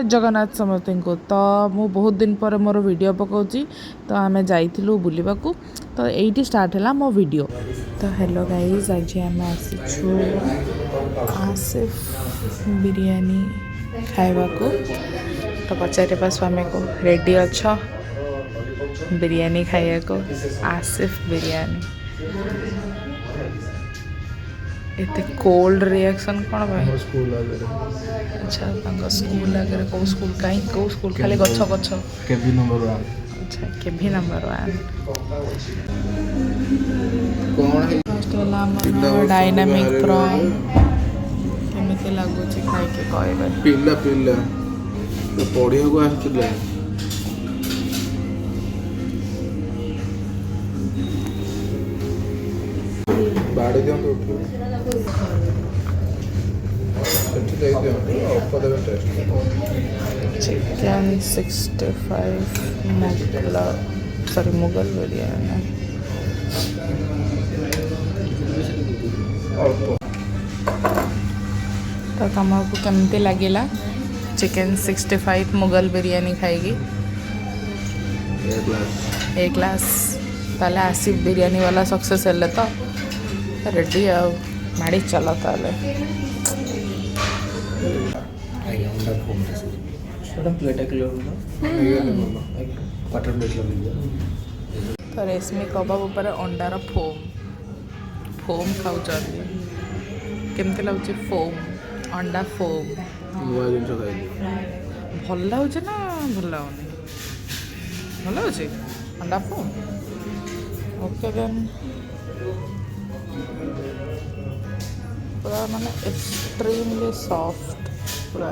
जगन्नाथ समस्त को तो मु बहुत दिन पर मोर वीडियो पकाउची तो आमे जाइथिलु बुलिबाकू तो एइटी स्टार्ट है मो वीडियो। तो हेलो गाइस, आज आम आसीछु आसिफ बिरयानी खाइबा को। तो पचारे पास आमे को रेडी अच्छा बिरयानी खाइया को आसिफ बिरयानी। एते कोल्ड रिएक्शन कौन भाई? स्कूल आगे अच्छा स्कूल आगे कौ स्कूल कहीं कौ स्कूल खाली गछ गछ केबी नंबर 1। अच्छा केभी नंबर 1 कौन फर्स्ट वाला मन डायनामिक प्रॉन केमिति लागो छी खाइ के कहबे पिल्ला पिल्ला तो पढ़िया को आसले बाड़ी दियो तो चिकन 65 मुगल बिरयानी। तो तुमको केमती लगिला चिकन 65 मुगल बिरयानी खाएगी? एक ग्लास ताले आसिफ बिरयानी वाला सक्सेस है तो रेडी आ माड़ी चलो ताले। तो रेशमी कबाब ऊपर अंडार फोम फोम खाऊ केमती लगुच फोम अंडा फोम भल लगुच ना भल लगुनि? भल लगुच अंडा फोम। ओके देन पूरा माने एक्सट्रीमली सॉफ्ट पूरा।